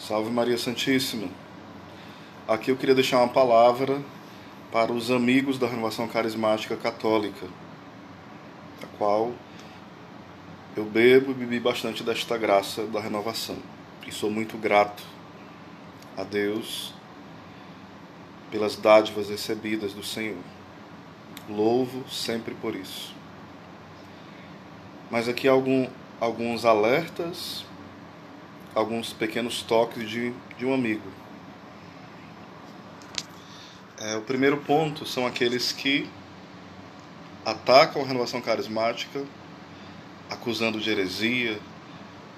Salve Maria Santíssima. Aqui eu queria deixar uma palavra para os amigos da Renovação Carismática Católica, a qual eu bebo e bebi bastante desta graça da renovação. E sou muito grato a Deus pelas dádivas recebidas do Senhor. Louvo sempre por isso. Mas aqui alguns alertas, alguns pequenos toques de um amigo. O primeiro ponto são aqueles que atacam a renovação carismática, acusando de heresia,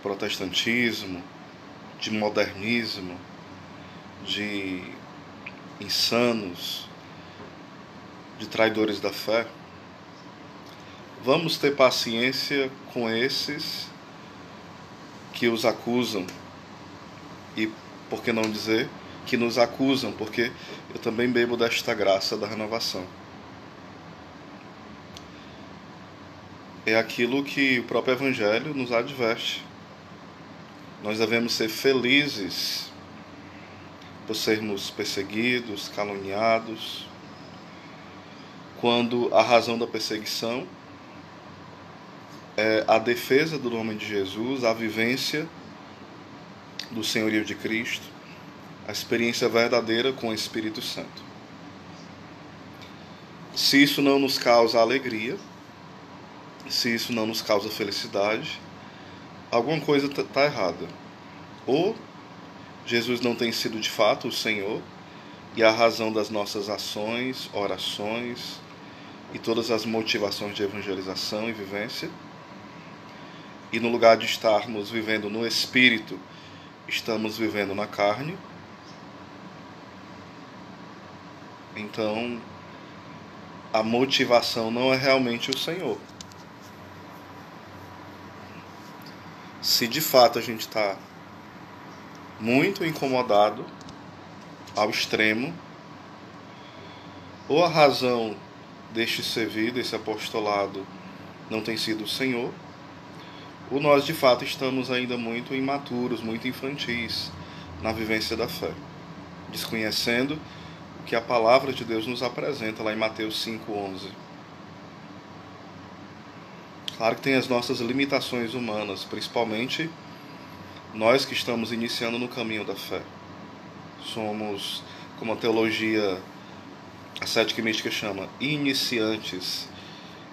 protestantismo, de modernismo, de insanos, de traidores da fé. Vamos ter paciência com esses que os acusam e, por que não dizer, que nos acusam, porque eu também bebo desta graça da renovação. É aquilo que o próprio Evangelho nos adverte. Nós devemos ser felizes por sermos perseguidos, caluniados, quando a razão da perseguição é a defesa do nome de Jesus, a vivência do senhorio de Cristo, a experiência verdadeira com o Espírito Santo. Se isso não nos causa alegria, se isso não nos causa felicidade, alguma coisa está errada. Ou Jesus não tem sido de fato o Senhor e a razão das nossas ações, orações e todas as motivações de evangelização e vivência. E no lugar de estarmos vivendo no Espírito, estamos vivendo na carne. Então, a motivação não é realmente o Senhor. Se de fato a gente está muito incomodado ao extremo, ou a razão deste servir, desse apostolado, não tem sido o Senhor, ou nós de fato estamos ainda muito imaturos, muito infantis na vivência da fé, desconhecendo o que a palavra de Deus nos apresenta lá em Mateus 5:11. Claro que tem as nossas limitações humanas, principalmente nós que estamos iniciando no caminho da fé. Somos, como a teologia ascética e mística chama, iniciantes.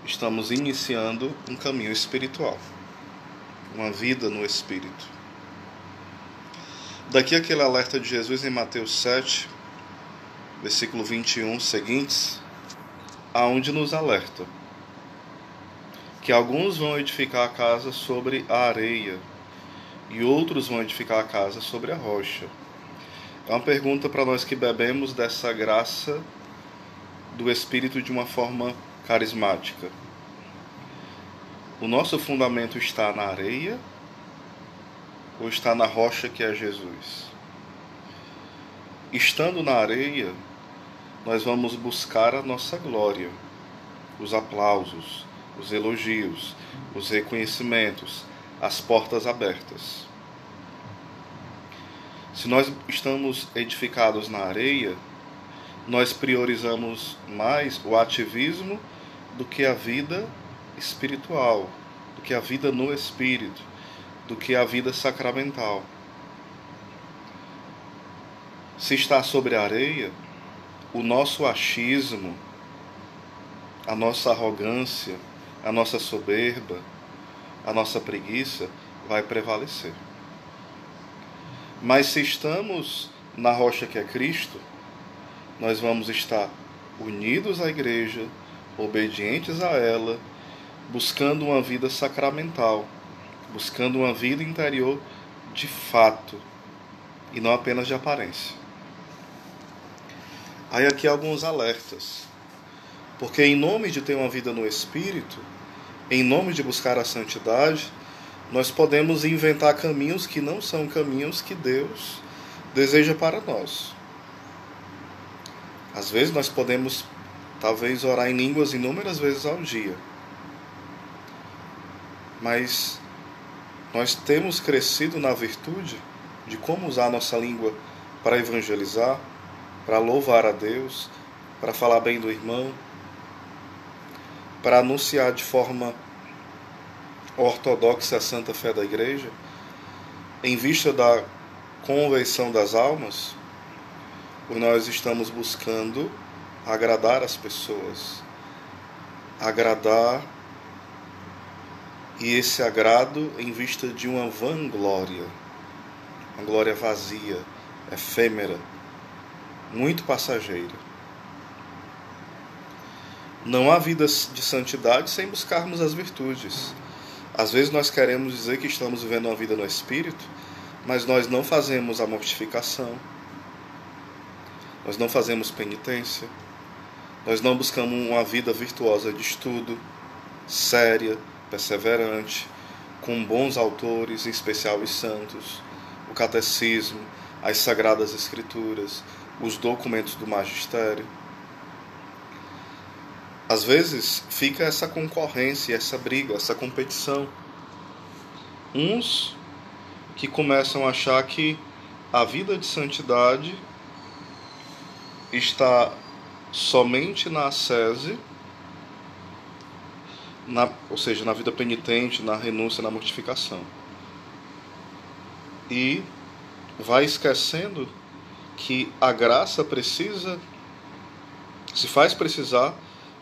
Estamos iniciando um caminho espiritual, uma vida no Espírito. Daqui aquele alerta de Jesus em Mateus 7, versículo 21 seguintes, aonde nos alerta que alguns vão edificar a casa sobre a areia e outros vão edificar a casa sobre a rocha. É uma pergunta para nós que bebemos dessa graça do Espírito de uma forma carismática. O nosso fundamento está na areia ou está na rocha que é Jesus? Estando na areia, nós vamos buscar a nossa glória, os aplausos, os elogios, os reconhecimentos, as portas abertas. Se nós estamos edificados na areia, nós priorizamos mais o ativismo do que a vida espiritual, do que a vida no Espírito, do que a vida sacramental. Se está sobre a areia, o nosso achismo, a nossa arrogância, a nossa soberba, a nossa preguiça vai prevalecer. Mas se estamos na rocha que é Cristo, nós vamos estar unidos à igreja, obedientes a ela, buscando uma vida sacramental, buscando uma vida interior de fato, e não apenas de aparência. Aí aqui alguns alertas. Porque em nome de ter uma vida no Espírito, em nome de buscar a santidade, nós podemos inventar caminhos que não são caminhos que Deus deseja para nós. Às vezes nós podemos, talvez, orar em línguas inúmeras vezes ao dia. Mas nós temos crescido na virtude de como usar a nossa língua para evangelizar, para louvar a Deus, para falar bem do irmão, para anunciar de forma ortodoxa a santa fé da igreja, em vista da conversão das almas, nós estamos buscando agradar as pessoas, agradar, e esse agrado em vista de uma vanglória, uma glória vazia, efêmera, muito passageira. Não há vida de santidade sem buscarmos as virtudes. Às vezes nós queremos dizer que estamos vivendo uma vida no Espírito, mas nós não fazemos a mortificação, nós não fazemos penitência, nós não buscamos uma vida virtuosa de estudo, séria, perseverante, com bons autores, em especial os santos, o catecismo, as sagradas escrituras, os documentos do magistério. Às vezes fica essa concorrência, essa briga, essa competição. Uns que começam a achar que a vida de santidade está somente na ascese, ou seja, na vida penitente, na renúncia, na mortificação. E vai esquecendo que a graça se faz precisar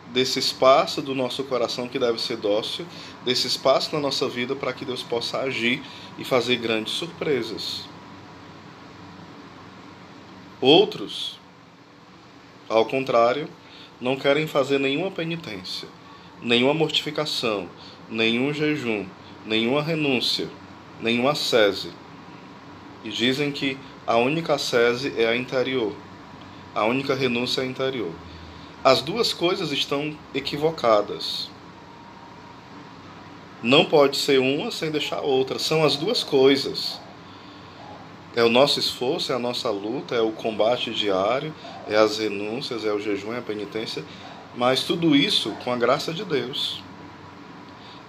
desse espaço do nosso coração que deve ser dócil, desse espaço na nossa vida para que Deus possa agir e fazer grandes surpresas. Outros, ao contrário, não querem fazer nenhuma penitência, nenhuma mortificação, nenhum jejum, nenhuma renúncia, nenhuma ascese. E dizem que a única ascese é a interior, a única renúncia é a interior. As duas coisas estão equivocadas. Não pode ser uma sem deixar a outra. São as duas coisas. É o nosso esforço, é a nossa luta, é o combate diário, é as renúncias, é o jejum, é a penitência. Mas tudo isso com a graça de Deus.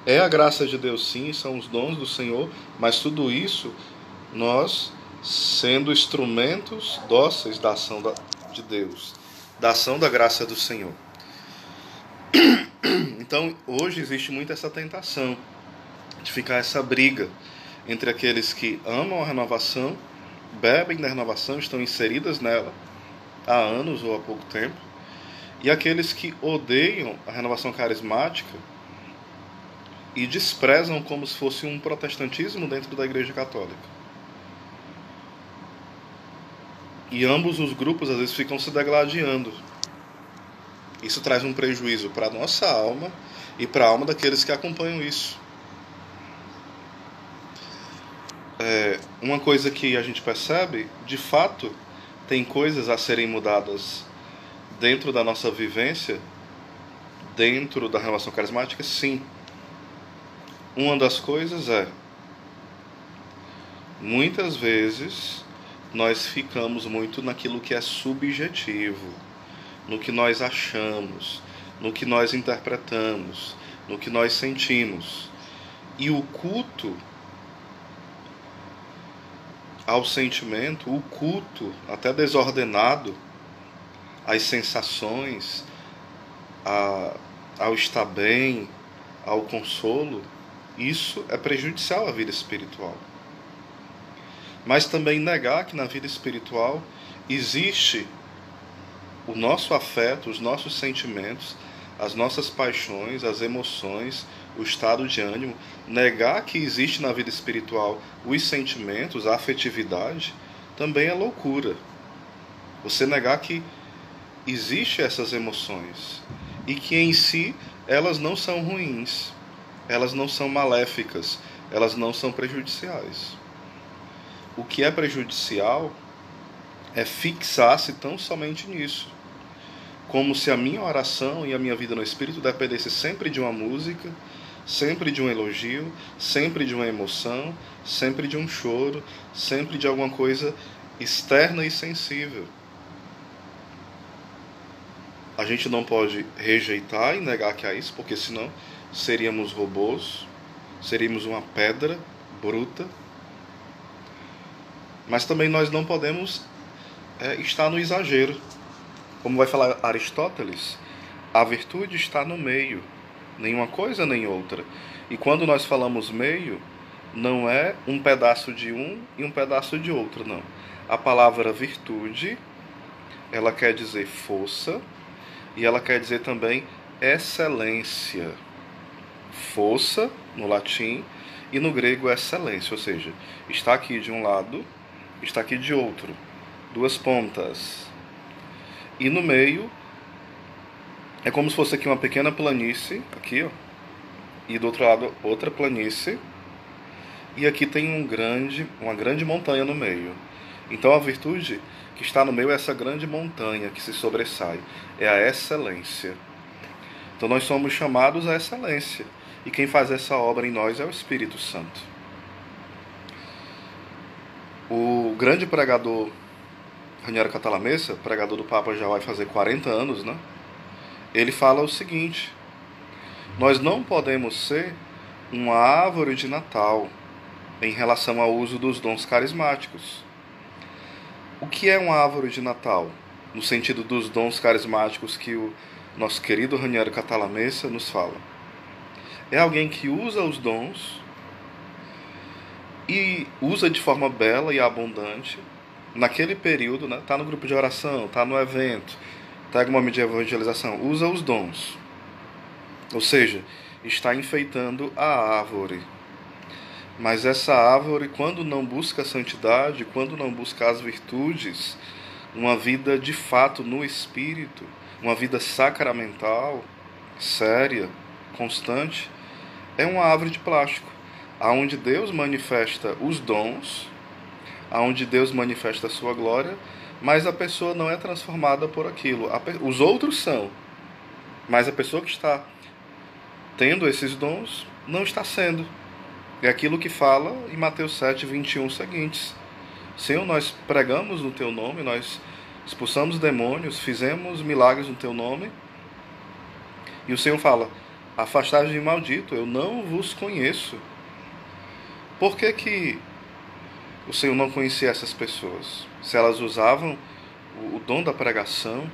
É a graça de Deus, sim, são os dons do Senhor, mas tudo isso nós sendo instrumentos dóceis da ação de Deus, da ação da graça do Senhor. Então, hoje existe muito essa tentação de ficar essa briga entre aqueles que amam a renovação, bebem da renovação, estão inseridas nela há anos ou há pouco tempo, e aqueles que odeiam a renovação carismática e desprezam como se fosse um protestantismo dentro da Igreja Católica. E ambos os grupos às vezes ficam se degladiando. Isso traz um prejuízo para a nossa alma e para a alma daqueles que acompanham isso. Uma coisa que a gente percebe, de fato, tem coisas a serem mudadas dentro da nossa vivência, dentro da renovação carismática, sim. Uma das coisas muitas vezes nós ficamos muito naquilo que é subjetivo, no que nós achamos, no que nós interpretamos, no que nós sentimos. E o culto ao sentimento, o culto até desordenado, às sensações, ao estar bem, ao consolo, isso é prejudicial à vida espiritual. Mas também negar que na vida espiritual existe o nosso afeto, os nossos sentimentos, as nossas paixões, as emoções, o estado de ânimo. Negar que existe na vida espiritual os sentimentos, a afetividade, também é loucura. Você negar que existem essas emoções e que em si elas não são ruins, elas não são maléficas, elas não são prejudiciais. O que é prejudicial é fixar-se tão somente nisso, como se a minha oração e a minha vida no Espírito dependesse sempre de uma música, sempre de um elogio, sempre de uma emoção, sempre de um choro, sempre de alguma coisa externa e sensível. A gente não pode rejeitar e negar que há isso, porque senão seríamos robôs, seríamos uma pedra bruta. Mas também nós não podemos estar no exagero. Como vai falar Aristóteles, a virtude está no meio, nem uma coisa nem outra. E quando nós falamos meio, não é um pedaço de um e um pedaço de outro, não. A palavra virtude, ela quer dizer força e ela quer dizer também excelência. Força, no latim, e no grego excelência, ou seja, está aqui de um lado, está aqui de outro, duas pontas. E no meio, é como se fosse aqui uma pequena planície, aqui, ó, e do outro lado outra planície, e aqui tem uma grande montanha no meio. Então a virtude que está no meio é essa grande montanha que se sobressai, é a excelência. Então nós somos chamados à excelência, e quem faz essa obra em nós é o Espírito Santo. O grande pregador Raniero Cantalamessa, pregador do Papa já vai fazer 40 anos, né? Ele fala o seguinte: nós não podemos ser uma árvore de Natal em relação ao uso dos dons carismáticos. O que é uma árvore de Natal? No sentido dos dons carismáticos que o nosso querido Raniero Cantalamessa nos fala. É alguém que usa os dons e usa de forma bela e abundante naquele período, né? Tá no grupo de oração, tá no evento, tá em uma mídia de evangelização, usa os dons. Ou seja, está enfeitando a árvore. Mas essa árvore, quando não busca a santidade, quando não busca as virtudes, uma vida de fato no Espírito, uma vida sacramental, séria, constante, é uma árvore de plástico, aonde Deus manifesta os dons, aonde Deus manifesta a sua glória, mas a pessoa não é transformada por aquilo. Os outros são, mas a pessoa que está tendo esses dons não está sendo. É aquilo que fala em Mateus 7, 21 seguintes. Senhor, nós pregamos no teu nome, nós expulsamos demônios, fizemos milagres no teu nome. E o Senhor fala: afastai-vos de mim, maldito, eu não vos conheço. Por que o Senhor não conhecia essas pessoas? Se elas usavam o dom da pregação,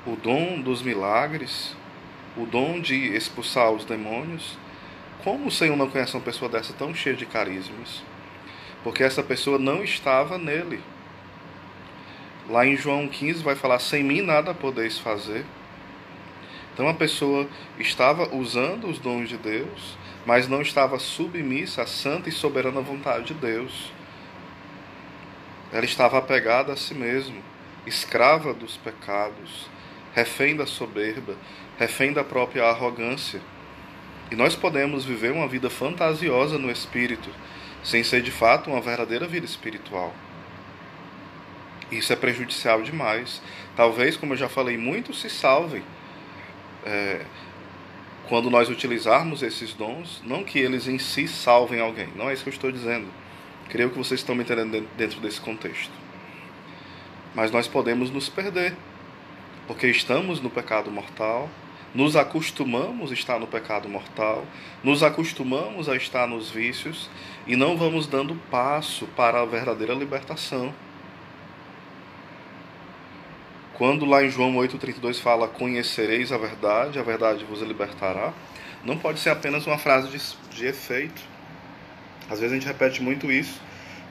o dom dos milagres, o dom de expulsar os demônios, como o Senhor não conhece uma pessoa dessa tão cheia de carismas? Porque essa pessoa não estava nele. Lá em João 15 vai falar: sem mim nada podeis fazer. Então a pessoa estava usando os dons de Deus, mas não estava submissa à santa e soberana vontade de Deus. Ela estava apegada a si mesma, escrava dos pecados, refém da soberba, refém da própria arrogância. E nós podemos viver uma vida fantasiosa no Espírito, sem ser de fato uma verdadeira vida espiritual. Isso é prejudicial demais. Talvez, como eu já falei, muitos se salvem quando nós utilizarmos esses dons, não que eles em si salvem alguém, não é isso que eu estou dizendo. Creio que vocês estão me entendendo dentro desse contexto. Mas nós podemos nos perder, porque estamos no pecado mortal, nos acostumamos a estar no pecado mortal, nos acostumamos a estar nos vícios e não vamos dando passo para a verdadeira libertação. Quando lá em João 8,32 fala: conhecereis a verdade vos libertará, não pode ser apenas uma frase de efeito. Às vezes a gente repete muito isso,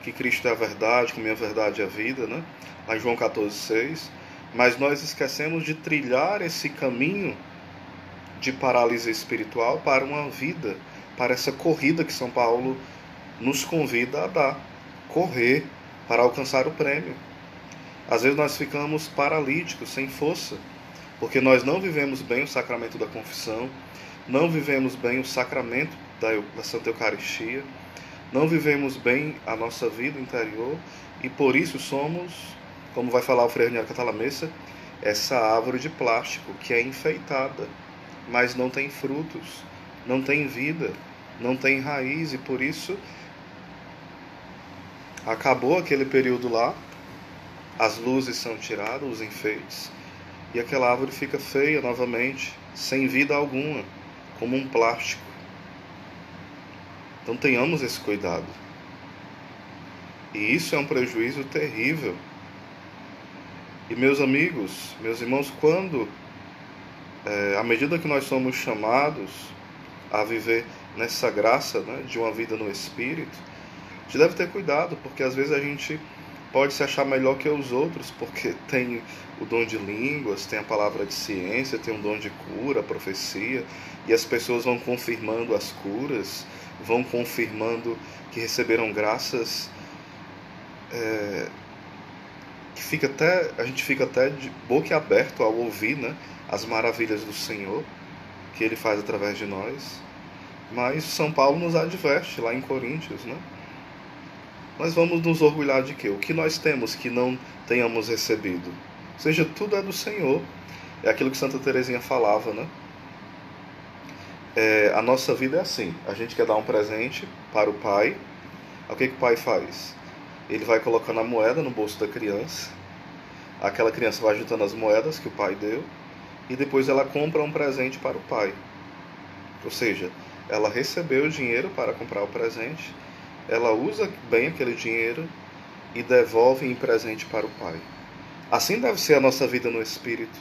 que Cristo é a verdade, que minha verdade é a vida, né? Lá em João 14,6. Mas nós esquecemos de trilhar esse caminho de paralisia espiritual para uma vida, para essa corrida que São Paulo nos convida a dar. Correr para alcançar o prêmio. Às vezes nós ficamos paralíticos, sem força, porque nós não vivemos bem o sacramento da confissão, não vivemos bem o sacramento da Santa Eucaristia, não vivemos bem a nossa vida interior e por isso somos, como vai falar o Frei Raniero Cantalamessa, essa árvore de plástico que é enfeitada, mas não tem frutos, não tem vida, não tem raiz e por isso acabou aquele período lá, as luzes são tiradas, os enfeites, e aquela árvore fica feia novamente, sem vida alguma, como um plástico. Então tenhamos esse cuidado. E isso é um prejuízo terrível. E meus amigos, meus irmãos, à medida que nós somos chamados a viver nessa graça, né, de uma vida no Espírito, a gente deve ter cuidado, porque às vezes a gente pode se achar melhor que os outros, porque tem o dom de línguas, tem a palavra de ciência, tem um dom de cura, profecia, e as pessoas vão confirmando as curas, vão confirmando que receberam graças, que a gente fica até de boca aberta ao ouvir, né, as maravilhas do Senhor, que Ele faz através de nós. Mas São Paulo nos adverte lá em Coríntios, né? Nós vamos nos orgulhar de quê? O que nós temos que não tenhamos recebido? Ou seja, tudo é do Senhor. É aquilo que Santa Teresinha falava, né? A nossa vida é assim. A gente quer dar um presente para o pai. O que o pai faz? Ele vai colocando a moeda no bolso da criança. Aquela criança vai juntando as moedas que o pai deu. E depois ela compra um presente para o pai. Ou seja, ela recebeu o dinheiro para comprar o presente, ela usa bem aquele dinheiro e devolve em presente para o Pai. Assim deve ser a nossa vida no Espírito.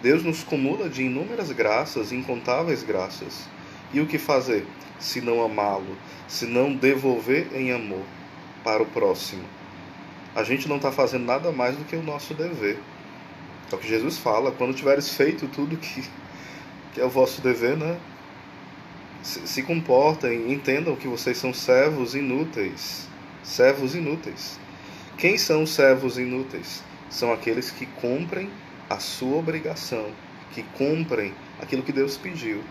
Deus nos comula de inúmeras graças, incontáveis graças. E o que fazer se não amá-lo, se não devolver em amor para o próximo? A gente não está fazendo nada mais do que o nosso dever. É o que Jesus fala: quando tiveres feito tudo que é o vosso dever, né? Se comportem, entendam que vocês são servos inúteis. Servos inúteis. Quem são os servos inúteis? São aqueles que cumprem a sua obrigação, que cumprem aquilo que Deus pediu.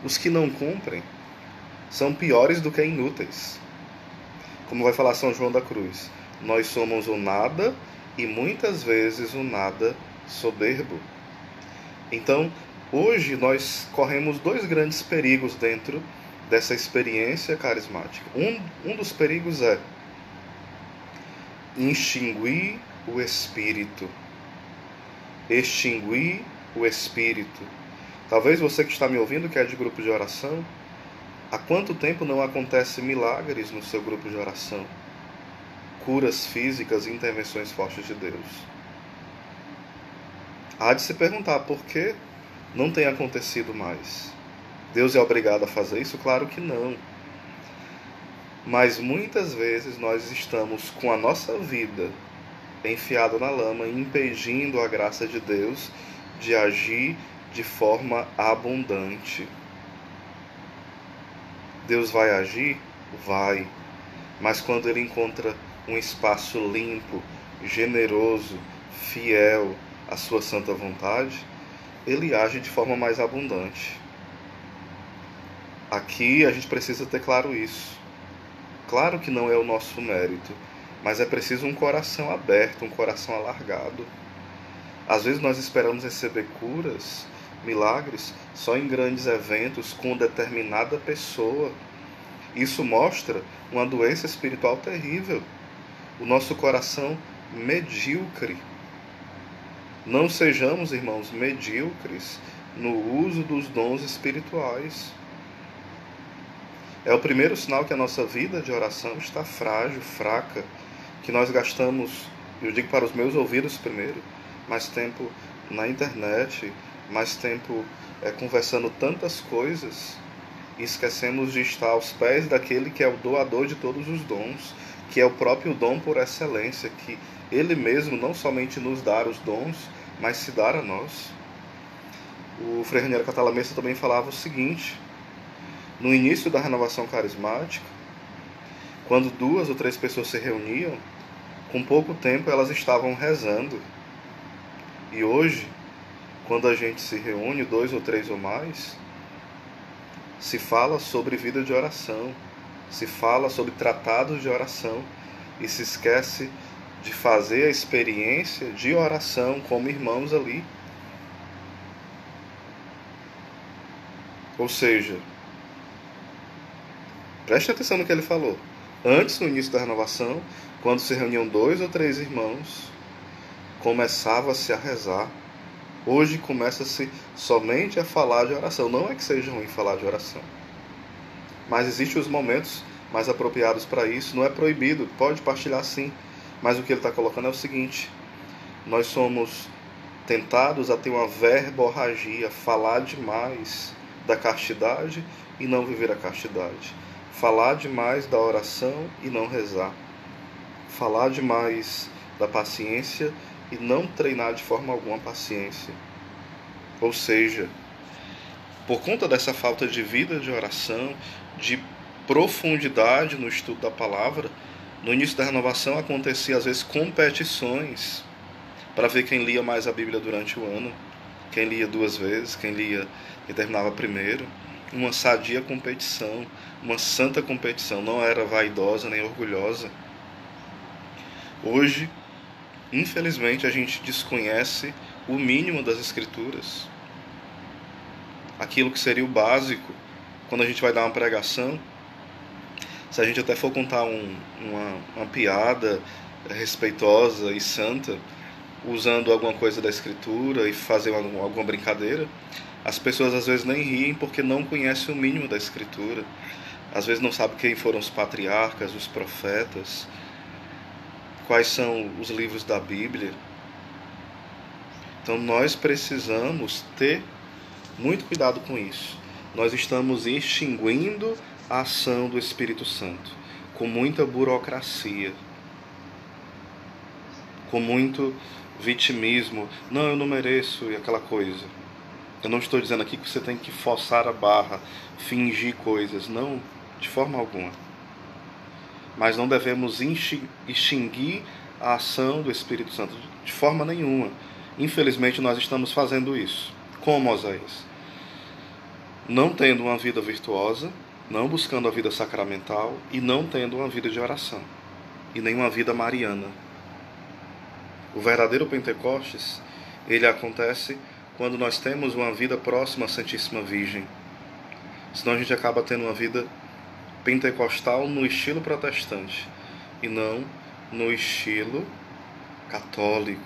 Os que não cumprem são piores do que inúteis. Como vai falar São João da Cruz, nós somos o nada e muitas vezes o nada soberbo. Então, hoje nós corremos dois grandes perigos dentro dessa experiência carismática. Um dos perigos é extinguir o Espírito. Extinguir o Espírito. Talvez você que está me ouvindo, que é de grupo de oração, há quanto tempo não acontece milagres no seu grupo de oração? Curas físicas e intervenções fortes de Deus. Há de se perguntar por que não tem acontecido mais. Deus é obrigado a fazer isso? Claro que não. Mas muitas vezes nós estamos com a nossa vida enfiada na lama, impedindo a graça de Deus de agir de forma abundante. Deus vai agir? Vai. Mas quando Ele encontra um espaço limpo, generoso, fiel à sua santa vontade, Ele age de forma mais abundante. Aqui a gente precisa ter claro isso. Claro que não é o nosso mérito, mas é preciso um coração aberto, um coração alargado. Às vezes nós esperamos receber curas, milagres, só em grandes eventos com determinada pessoa. Isso mostra uma doença espiritual terrível. O nosso coração medíocre. Não sejamos, irmãos, medíocres no uso dos dons espirituais. É o primeiro sinal que a nossa vida de oração está frágil, fraca, que nós gastamos, eu digo para os meus ouvidos primeiro, mais tempo na internet, mais tempo conversando tantas coisas, e esquecemos de estar aos pés daquele que é o doador de todos os dons, que é o próprio dom por excelência, que Ele mesmo não somente nos dá os dons, mas se dar a nós. O Frei Raniero Catalamessa também falava o seguinte: no início da renovação carismática, quando 2 ou 3 pessoas se reuniam, com pouco tempo elas estavam rezando. E hoje, quando a gente se reúne, 2 ou 3 ou mais, se fala sobre vida de oração, se fala sobre tratados de oração e se esquece de fazer a experiência de oração como irmãos ali. Ou seja, preste atenção no que ele falou. Antes, no início da renovação, quando se reuniam 2 ou 3 irmãos, começava-se a rezar. Hoje começa-se somente a falar de oração. Não é que seja ruim falar de oração, mas existem os momentos mais apropriados para isso. Não é proibido, pode partilhar sim, mas o que ele está colocando é o seguinte: nós somos tentados a ter uma verborragia, falar demais da castidade e não viver a castidade, falar demais da oração e não rezar, falar demais da paciência e não treinar de forma alguma a paciência. Ou seja, por conta dessa falta de vida de oração, de profundidade no estudo da palavra, no início da renovação acontecia às vezes competições para ver quem lia mais a Bíblia durante o ano, quem lia 2 vezes, quem terminava primeiro. Uma sadia competição, uma santa competição, não era vaidosa nem orgulhosa. Hoje, infelizmente, a gente desconhece o mínimo das Escrituras, aquilo que seria o básico. Quando a gente vai dar uma pregação, se a gente até for contar uma piada respeitosa e santa, usando alguma coisa da Escritura e fazer alguma brincadeira, as pessoas às vezes nem riem porque não conhecem o mínimo da Escritura. Às vezes não sabem quem foram os patriarcas, os profetas, quais são os livros da Bíblia. Então nós precisamos ter muito cuidado com isso. Nós estamos extinguindo a ação do Espírito Santo com muita burocracia, com muito vitimismo. Não, eu não mereço, e aquela coisa. Eu não estou dizendo aqui que você tem que forçar a barra, fingir coisas. Não, de forma alguma. Mas não devemos extinguir a ação do Espírito Santo de forma nenhuma. Infelizmente nós estamos fazendo isso. Como Oséias? Não tendo uma vida virtuosa, não buscando a vida sacramental e não tendo uma vida de oração. E nem uma vida mariana. O verdadeiro Pentecostes, ele acontece quando nós temos uma vida próxima à Santíssima Virgem. Senão a gente acaba tendo uma vida pentecostal no estilo protestante e não no estilo católico,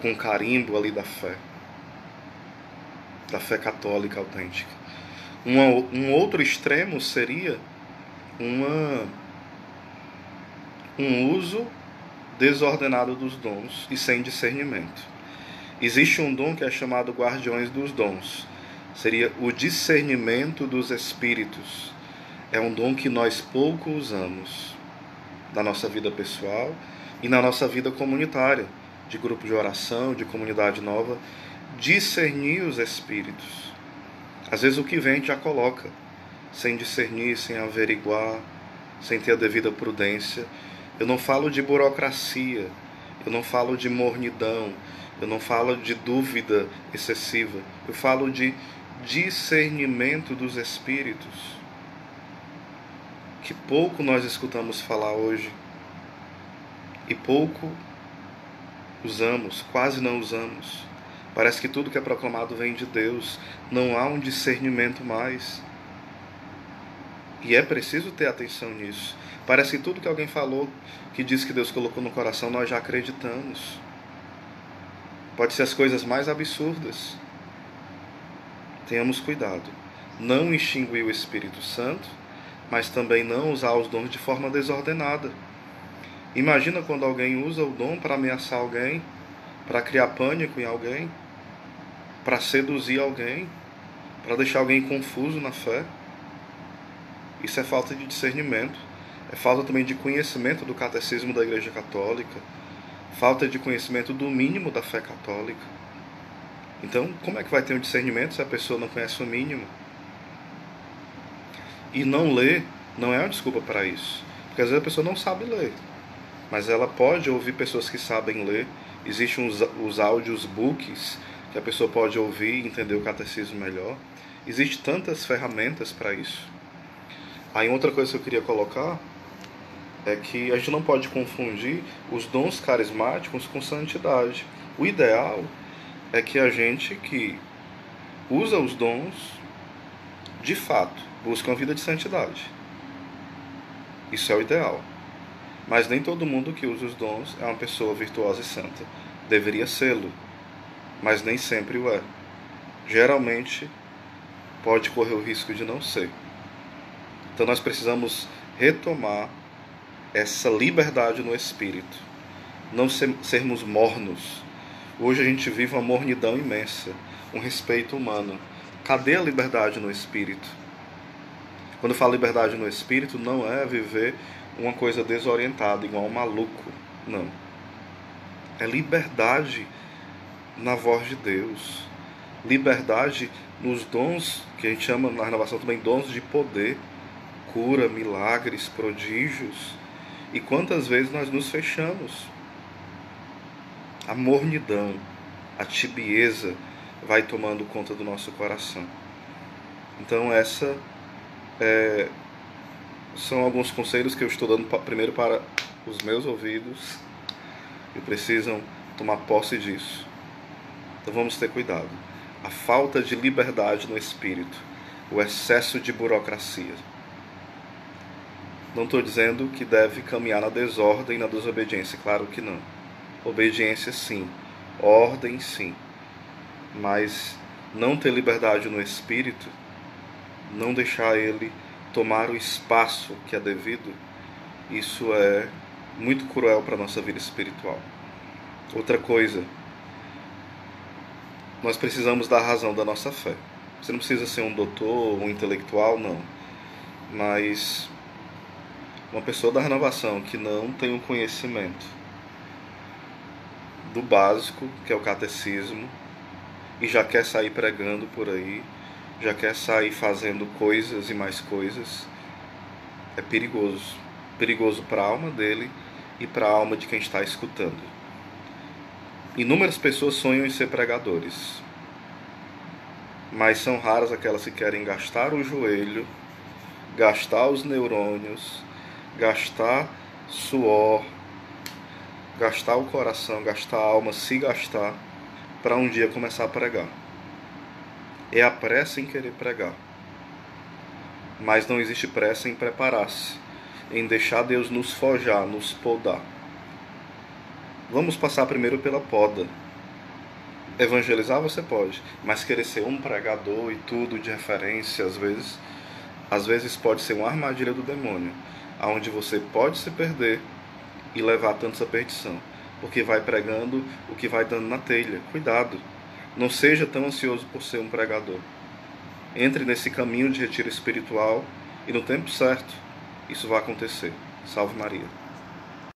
com carimbo ali da fé católica autêntica. Um outro extremo seria um uso desordenado dos dons e sem discernimento. Existe um dom que é chamado guardiões dos dons. Seria o discernimento dos espíritos. É um dom que nós pouco usamos na nossa vida pessoal e na nossa vida comunitária, de grupo de oração, de comunidade nova. Discernir os espíritos. Às vezes o que vem já coloca, sem discernir, sem averiguar, sem ter a devida prudência. Eu não falo de burocracia, eu não falo de mornidão, eu não falo de dúvida excessiva, eu falo de discernimento dos espíritos, que pouco nós escutamos falar hoje, e pouco usamos, quase não usamos. Parece que tudo que é proclamado vem de Deus, não há um discernimento mais. E é preciso ter atenção nisso. Parece que tudo que alguém falou, que diz que Deus colocou no coração, nós já acreditamos. Pode ser as coisas mais absurdas. Tenhamos cuidado. Não extinguir o Espírito Santo, mas também não usar os dons de forma desordenada. Imagina quando alguém usa o dom para ameaçar alguém, para criar pânico em alguém, para seduzir alguém, para deixar alguém confuso na fé. Isso é falta de discernimento. É falta também de conhecimento do catecismo da Igreja Católica. Falta de conhecimento do mínimo da fé católica. Então, como é que vai ter um discernimento se a pessoa não conhece o mínimo? E não ler não é uma desculpa para isso. Porque às vezes a pessoa não sabe ler. Mas ela pode ouvir pessoas que sabem ler. Existem os audiobooks que a pessoa pode ouvir e entender o catecismo melhor. Existem tantas ferramentas para isso. Aí outra coisa que eu queria colocar é que a gente não pode confundir os dons carismáticos com santidade. O ideal é que a gente que usa os dons, de fato, busca uma vida de santidade. Isso é o ideal. Mas nem todo mundo que usa os dons é uma pessoa virtuosa e santa. Deveria sê-lo, mas nem sempre o é. Geralmente, pode correr o risco de não ser. Então nós precisamos retomar essa liberdade no espírito, não sermos mornos. Hoje a gente vive uma mornidão imensa, um respeito humano. Cadê a liberdade no espírito? Quando eu falo liberdade no espírito, não é viver uma coisa desorientada, igual um maluco. Não. É liberdade na voz de Deus. Liberdade nos dons, que a gente chama na renovação também dons de poder, cura, milagres, prodígios. E quantas vezes nós nos fechamos? A mornidão, a tibieza vai tomando conta do nosso coração. Então são alguns conselhos que eu estou dando primeiro para os meus ouvidos, que precisam tomar posse disso. Então vamos ter cuidado. A falta de liberdade no espírito, o excesso de burocracia. Não estou dizendo que deve caminhar na desordem e na desobediência, claro que não. Obediência sim, ordem sim, mas não ter liberdade no espírito, não deixar ele tomar o espaço que é devido, isso é muito cruel para a nossa vida espiritual. Outra coisa, nós precisamos dar razão da nossa fé. Você não precisa ser um doutor, um intelectual, não. Mas uma pessoa da renovação que não tem um conhecimento do básico, que é o catecismo, e já quer sair pregando por aí, já quer sair fazendo coisas e mais coisas, é perigoso. Perigoso para a alma dele e para a alma de quem está escutando. Inúmeras pessoas sonham em ser pregadores, mas são raras aquelas que querem gastar o joelho, gastar os neurônios, gastar suor, gastar o coração, gastar a alma, se gastar, para um dia começar a pregar. É a pressa em querer pregar, mas não existe pressa em preparar-se, em deixar Deus nos forjar, nos podar. Vamos passar primeiro pela poda. Evangelizar você pode, mas querer ser um pregador e tudo de referência, às vezes pode ser uma armadilha do demônio, aonde você pode se perder e levar tanto essa perdição, porque vai pregando o que vai dando na telha. Cuidado, não seja tão ansioso por ser um pregador. Entre nesse caminho de retiro espiritual e no tempo certo isso vai acontecer. Salve Maria.